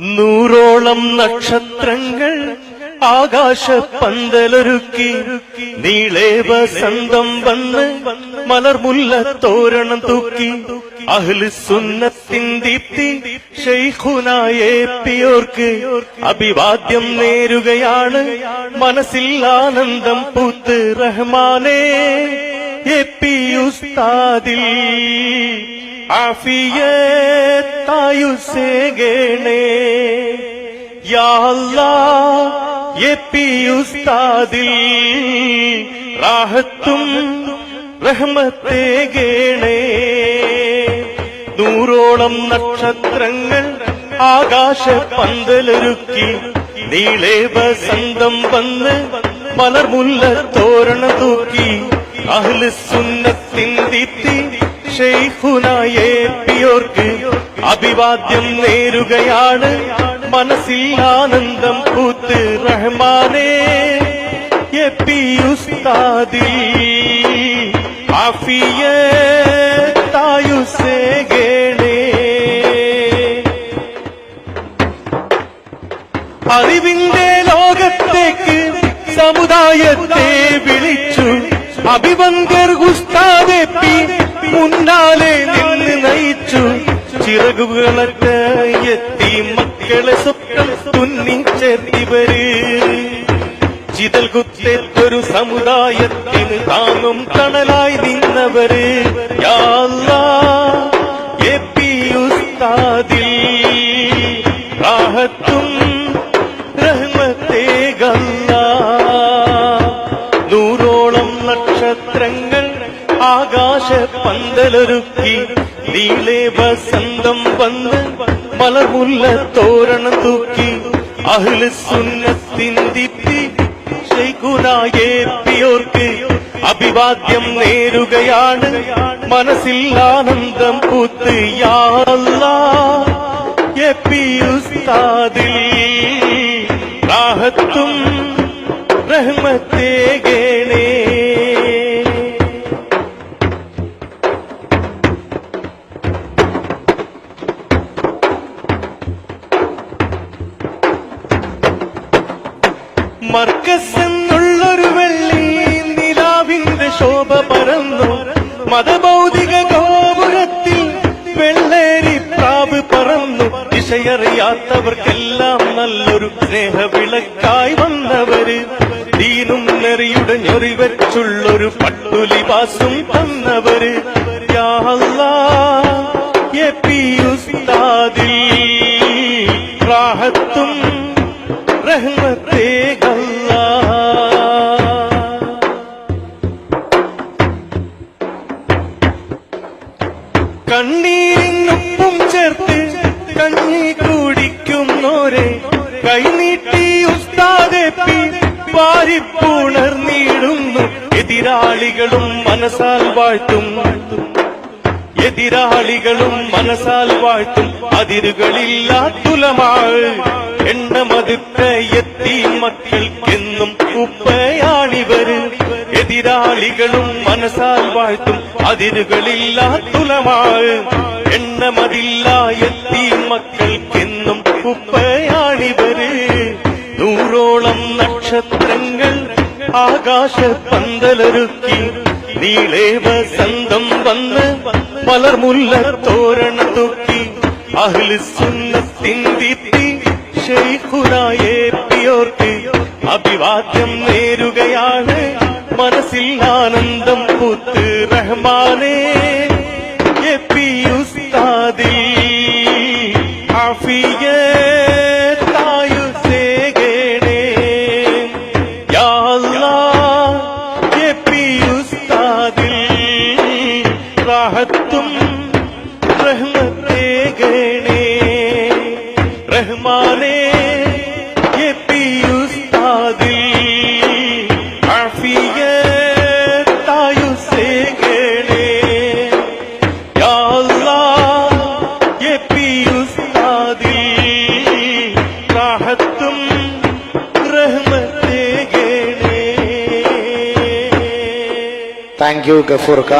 നൂറോളം നക്ഷത്രങ്ങൾ ആകാശ പന്തലൊരുക്കി നീളേ വസന്തം വന്ന് മലർമുല്ല തോരണം തൂക്കി അഹ്ലു സുന്നത്തിൻ ദീപ്തി ശൈഖുനായ പിയോർക്ക് അഭിവാദ്യം നേരുകയാണ്. മനസ്സിൽ ആനന്ദം പൂത്ത് റഹ്മാനേ എപ്പി ഉസ്താദിൽ ആഫിയത്തായുസേകണേ യാ അല്ലാഹ് എപ്പി ഉസ്താദിൽ റാഹത്തും റഹ്മത്തേകണേ. നൂറോളം നക്ഷത്രങ്ങൾ ആകാശ പന്തലൊരുക്കി നീളേ വസന്തം വന്ന് മലർമുല്ല തോരണം തൂക്കി അഹ്ലു സുന്നത്തിൻ ദീപ്തി ശൈഖുനായ പിയോർക്ക് അഭിവാദ്യം നേരുകയാണ്. മനസ്സിൽ ആനന്ദം പൂത്ത് റഹ്മാനേ എപ്പി ഉസ്താദിൽ ആഫിയത്തായുസേകണേ. അറിവിന്റെ ലോകത്തേക്ക് സമുദായത്തെ വിളിച്ചു അഭിവന്ദർ ഉസ്താദെപ്പി മുന്നാലെ നിന്ന് നയിച്ചു. ചിറകുകളറ്റ എത്തി മക്കളെ സ്വപ്നം തുന്നിച്ചേർത്തിവര് ചിതൽ കുത്തേറ്റൊരു സമുദായത്തിന് താങ്ങും തണലായി നിന്നവര് യാ അല്ലാഹ് എപ്പി ഉസ്താദിൽ റാഹത്തും റഹ്മത്തേകല്ലാഹ്. നൂറോളം നക്ഷത്രങ്ങൾ ആകാശ പന്തലൊരുക്കി നീളേ വസന്തം വന്ന് മലർമുല്ല തോരണം തൂക്കി അഹ്ലു സുന്നത്തിൻ ദീപ്തി ശൈഖുനായ പിയോർക്ക് അഭിവാദ്യം നേരുകയാണ്. മനസ്സിൽ ആനന്ദം പൂത്ത് യാ അല്ലാഹ് എപ്പി ഉസ്താദിൽ റാഹത്തും റഹ്മത്തേകണേ. മർക്കസ് എന്നുള്ളൊരു വെള്ളി നിലാവിന്റെ ശോഭ പരന്നു. മതഭൗതിക ഗോപുരത്തിൽ വെള്ളേരി പ്രാവ് പറന്നു. ദിശയറിയാത്തവർക്കെല്ലാം നല്ലൊരു സ്നേഹവിളക്കായി വന്നവര് ദീനും നെറിയുടെ ഞൊറിവച്ചുള്ളൊരു പട്ടുലിബാസും തന്നവര് യാ അല്ലാഹ് എപ്പി ഉസ്താദിൽ റാഹത്തും റഹ്മത്തേകല്ലാഹ്. കണ്ണീരിനൊപ്പം ചേർത്ത് കഞ്ഞി കുടിക്കുന്നോരെ കൈനീട്ടി ഉസ്താദെപ്പി വാരിപ്പുണർന്നിടുന്നു. എതിരാളികളും മനസ്സാൽ വാഴ്ത്തും എതിരാളികളും മനസ്സാൽ വാഴ്ത്തും അതിരുകളില്ലാത്തുലമാൾ എണ്ണമതുക്ക എത്തി മക്കൾക്കെന്നും ഉപ്പയാണിവര്. എതിരാളികളും മനസ്സാൽ വാഴ്ത്തും അതിരുകളില്ലാത്തുലമാൾ എണ്ണമതില്ല എത്തി മക്കൾക്കെന്നും ഉപ്പയാണിവര്. നൂറോളം നക്ഷത്രങ്ങൾ ആകാശ പന്തലൊരുക്കി നീളേ വസന്തം വന്ന് മലർമുല്ല തോരണം തൂക്കി അഹ്ലു സുന്നത്തിൻ ദീപ്തി ശൈഖുനായ പിയോർക്ക് അഭിവാദ്യം നേരുകയാണ്. മനസ്സിൽ ആനന്ദം പൂത്ത് റഹ്മാനേ എപ്പി ഉസ്താദിൽ ആഫിയത്തായുസേകണേ യാ അല്ലാഹ് എപ്പി ഉസ്താദിൽ റാഹത്തും റഹ്മത്തേകണേ. റഹ്മാനേ എപ്പി ഉസ്താദിൽ ആഫിയത്തായുസേകണേ യാ അല്ലാഹ് എപ്പി ഉസ്താദിൽ റാഹത്തും റഹ്മത്തേകണേ. Thank you ഗഫൂർക്ക.